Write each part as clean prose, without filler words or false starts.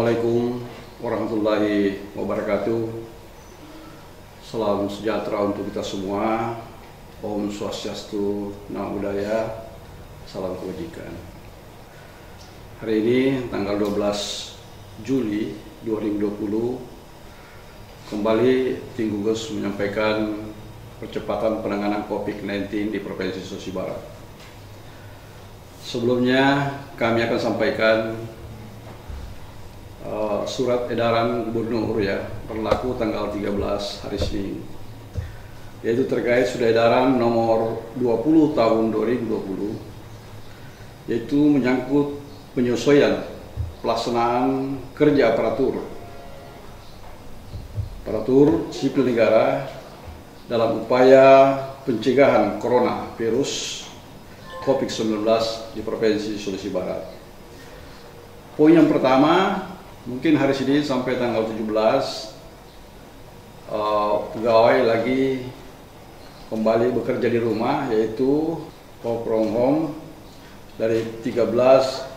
Assalamualaikum warahmatullahi wabarakatuh. Salam sejahtera untuk kita semua. Om Swastiastu, Namo Buddhaya, salam kebajikan. Hari ini tanggal 12 Juli 2020 kembali Tim Gugus menyampaikan percepatan penanganan COVID-19 di Provinsi Sulawesi Barat. Sebelumnya kami akan sampaikan surat edaran gubernur berlaku tanggal 13 hari Senin, yaitu terkait surat edaran nomor 20 tahun 2020, yaitu menyangkut penyesuaian pelaksanaan kerja aparatur sipil negara dalam upaya pencegahan coronavirus COVID-19 di Provinsi Sulawesi Barat. Poin yang pertama, mungkin hari Senin sampai tanggal 17 pegawai lagi kembali bekerja di rumah, yaitu work from home dari 13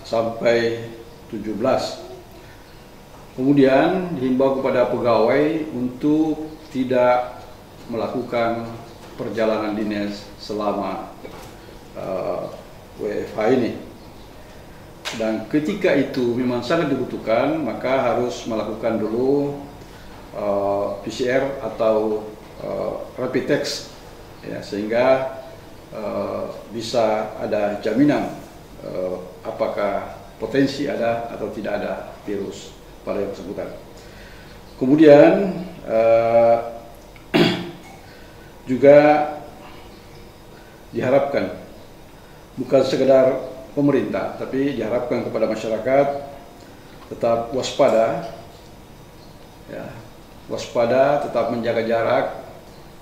sampai 17. Kemudian dihimbau kepada pegawai untuk tidak melakukan perjalanan dinas selama WFH ini. Dan ketika itu memang sangat dibutuhkan, maka harus melakukan dulu PCR atau rapid test, sehingga bisa ada jaminan apakah potensi ada atau tidak ada virus pada yang bersangkutan. Kemudian juga diharapkan bukan sekedar pemerintah, tapi diharapkan kepada masyarakat tetap waspada, tetap menjaga jarak,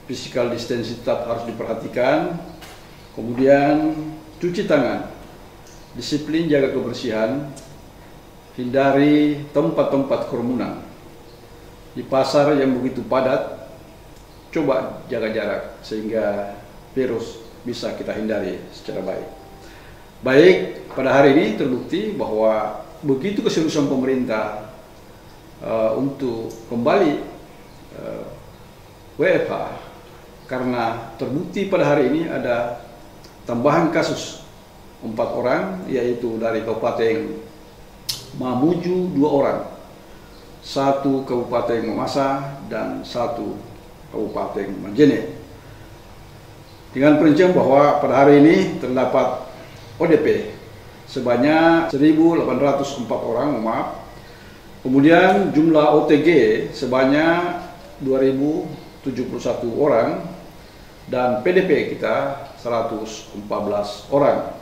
physical distancing tetap harus diperhatikan, kemudian cuci tangan, disiplin jaga kebersihan, hindari tempat-tempat kerumunan. Di pasar yang begitu padat, coba jaga jarak sehingga virus bisa kita hindari secara baik. Baik, pada hari ini terbukti bahwa begitu keseriusan pemerintah untuk kembali WFH, karena terbukti pada hari ini ada tambahan kasus 4 orang, yaitu dari Kabupaten Mamuju 2 orang, 1 Kabupaten Mamasa dan 1 Kabupaten Majene. Dengan perincian bahwa pada hari ini terdapat ODP sebanyak 1.804 orang, kemudian jumlah OTG sebanyak 2.071 orang, dan PDP kita 114 orang.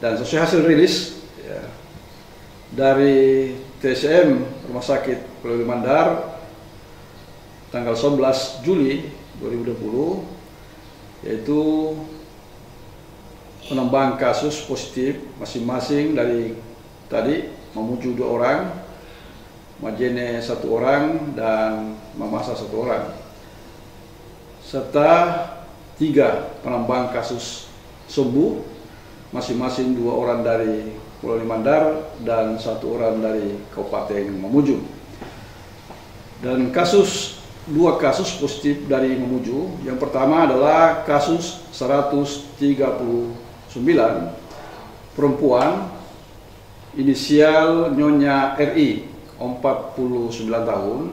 Dan sesuai hasil rilis dari TSM Rumah Sakit Pulau Mandar tanggal 11 Juli 2020, yaitu penambahan kasus positif masing-masing dari tadi Mamuju 2 orang, Majene 1 orang, dan Mamasa 1 orang, serta 3 penambahan kasus sembuh, masing-masing 2 orang dari Pulau Mandar dan 1 orang dari Kabupaten Mamuju. Dan 2 kasus positif dari Mamuju, yang pertama adalah kasus 139 perempuan inisial Nyonya RI, 49 tahun,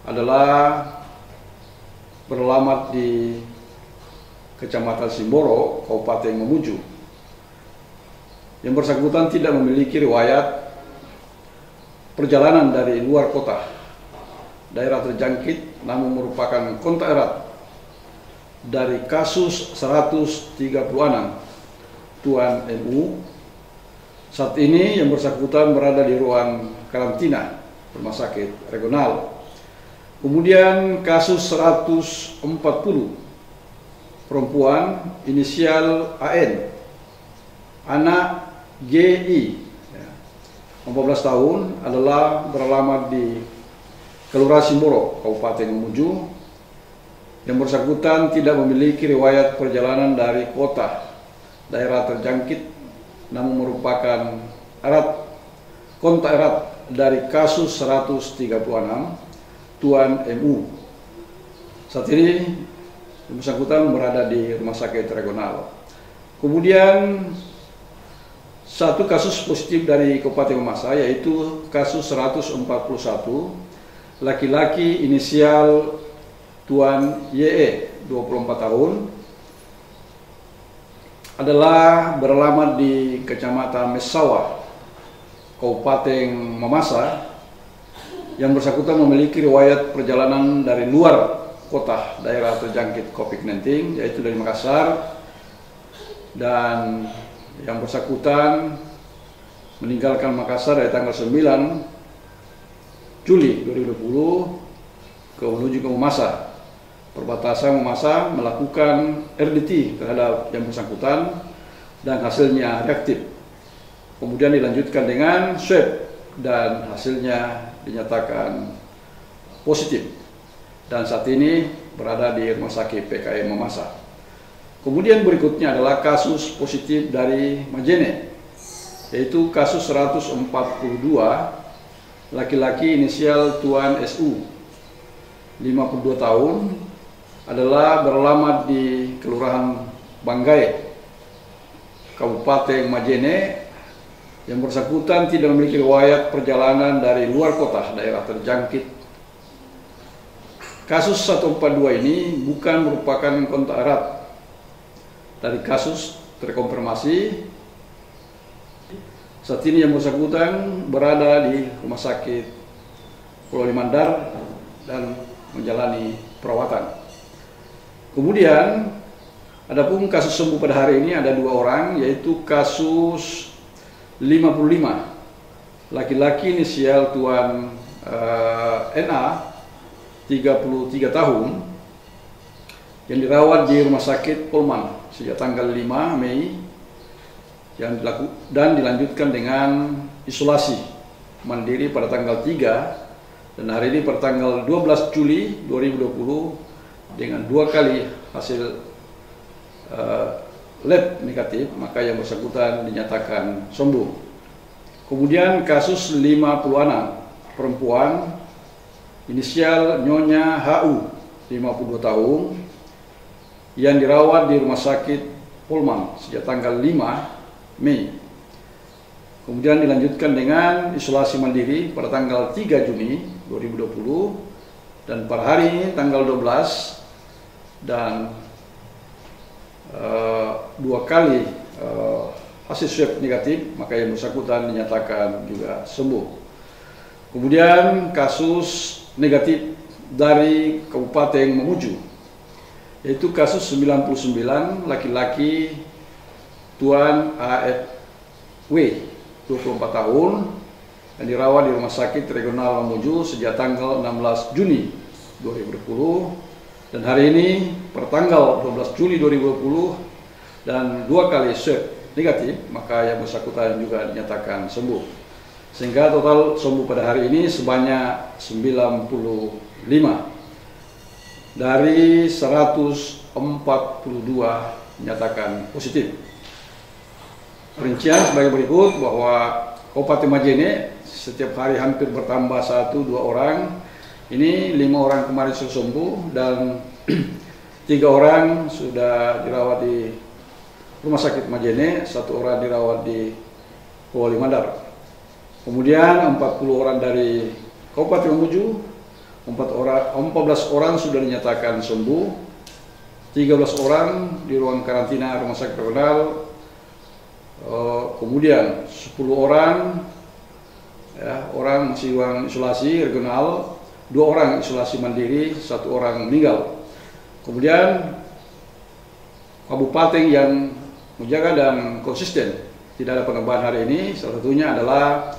adalah beralamat di Kecamatan Simboro, Kabupaten Mamuju. Yang bersangkutan tidak memiliki riwayat perjalanan dari luar kota, daerah terjangkit, namun merupakan kontak erat dari kasus 136 Tuan NU. Saat ini yang bersangkutan berada di ruang karantina Rumah Sakit Regional. Kemudian kasus 140 perempuan inisial AN, anak GI, 14 tahun, adalah beralamat di Kelurahan Simboro, Kabupaten Mamuju. Yang bersangkutan tidak memiliki riwayat perjalanan dari kota, daerah terjangkit, namun merupakan kontak erat dari kasus 136 Tuan MU. Saat ini yang bersangkutan berada di rumah sakit regional. Kemudian satu kasus positif dari Kabupaten Mamasa, yaitu kasus 141 laki-laki inisial Tuan YE 24 tahun, adalah beralamat di Kecamatan Messawa, Kabupaten Mamasa, yang bersangkutan memiliki riwayat perjalanan dari luar kota daerah terjangkit COVID-19, yaitu dari Makassar, dan yang bersangkutan meninggalkan Makassar dari tanggal 9 Juli 2020 menuju ke Mamasa. Perbatasan Mamasa melakukan RDT terhadap yang bersangkutan dan hasilnya reaktif. Kemudian dilanjutkan dengan swab dan hasilnya dinyatakan positif. Dan saat ini berada di Rumah Sakit PKM Mamasa. Kemudian berikutnya adalah kasus positif dari Majene, yaitu kasus 142 laki-laki inisial Tuan SU 52 tahun, adalah beralamat di Kelurahan Banggai, Kabupaten Majene, yang bersangkutan tidak memiliki riwayat perjalanan dari luar kota daerah terjangkit. Kasus 142 ini bukan merupakan kontak erat dari kasus terkonfirmasi. Saat ini yang bersangkutan berada di Rumah Sakit Pulau Limandar dan menjalani perawatan. Kemudian, adapun kasus sembuh pada hari ini ada 2 orang, yaitu kasus 55 laki-laki inisial Tuan NA 33 tahun yang dirawat di Rumah Sakit Polman sejak tanggal 5 Mei dan dilanjutkan dengan isolasi mandiri pada tanggal 3, dan hari ini pada tanggal 12 Juli 2020 dengan 2 kali hasil lab negatif, maka yang bersangkutan dinyatakan sembuh. Kemudian kasus 56 perempuan inisial Nyonya HU 52 tahun yang dirawat di Rumah Sakit Polman sejak tanggal 5 Mei. Kemudian dilanjutkan dengan isolasi mandiri pada tanggal 3 Juni 2020, dan pada hari ini tanggal 12 dan 2 kali hasil swab negatif, maka yang bersangkutan dinyatakan juga sembuh. Kemudian kasus negatif dari Kabupaten Mamuju, yaitu kasus 99 laki-laki Tuan AFW 24 tahun yang dirawat di Rumah Sakit Regional Mamuju sejak tanggal 16 Juni 2020, dan hari ini pertanggal 12 Juli 2020 dan 2 kali swab negatif, maka yang bersangkutan juga dinyatakan sembuh. Sehingga total sembuh pada hari ini sebanyak 95 dari 142 dinyatakan positif. Perincian sebagai berikut, bahwa Kabupaten Majene setiap hari hampir bertambah 1-2 orang. Ini 5 orang kemarin sudah sembuh dan 3 orang sudah dirawat di Rumah Sakit Majene, 1 orang dirawat di Pulau Limandar. Kemudian 40 orang dari Kabupaten Mamuju, 14 orang sudah dinyatakan sembuh, 13 orang di ruang karantina Rumah Sakit Regional, kemudian 10 orang orang masih ruang isolasi regional, 2 orang isolasi mandiri, 1 orang meninggal. Kemudian kabupaten yang menjaga dan konsisten tidak ada penambahan hari ini, salah satunya adalah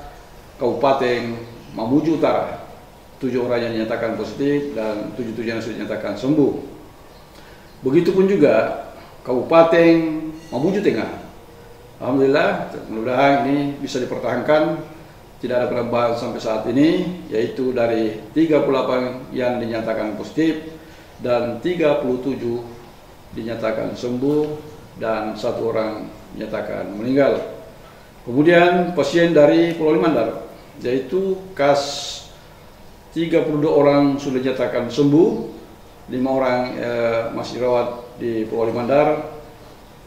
Kabupaten Mamuju Utara, 7 orang yang dinyatakan positif dan 7 yang sudah dinyatakan sembuh. Begitupun juga Kabupaten Mamuju Tengah. Alhamdulillah, mudah-mudahan ini bisa dipertahankan. Tidak ada penambahan sampai saat ini, yaitu dari 38 yang dinyatakan positif dan 37 dinyatakan sembuh dan 1 orang dinyatakan meninggal. Kemudian pasien dari Pulau Limandar yaitu 32 orang sudah dinyatakan sembuh, 5 orang masih dirawat di Polewali Mandar,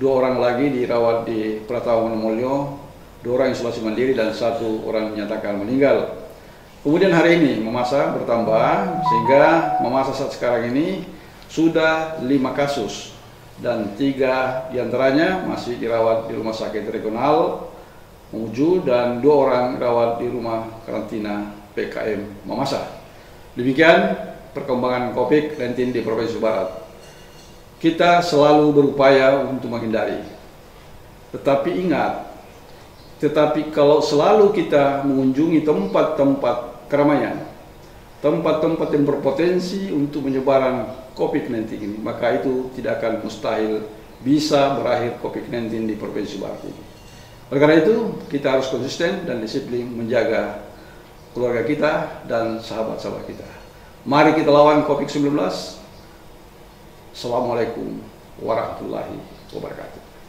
2 orang lagi dirawat di Pratama Mulyo, 2 orang isolasi mandiri, dan 1 orang dinyatakan meninggal. Kemudian hari ini Mamasa bertambah, sehingga Mamasa saat sekarang ini sudah 5 kasus, dan 3 diantaranya masih dirawat di rumah sakit regional Mamuju, dan 2 orang dirawat di rumah karantina PKM Mamasa. Demikian perkembangan COVID-19 di Provinsi Barat. Kita selalu berupaya untuk menghindari, tetapi ingat, kalau selalu kita mengunjungi tempat-tempat keramaian, tempat-tempat yang berpotensi untuk penyebaran COVID-19 ini, maka itu tidak akan mustahil bisa berakhir COVID-19 di Provinsi Barat ini. Oleh karena itu, kita harus konsisten dan disiplin menjaga keluarga kita dan sahabat-sahabat kita. Mari kita lawan COVID-19. Assalamualaikum warahmatullahi wabarakatuh.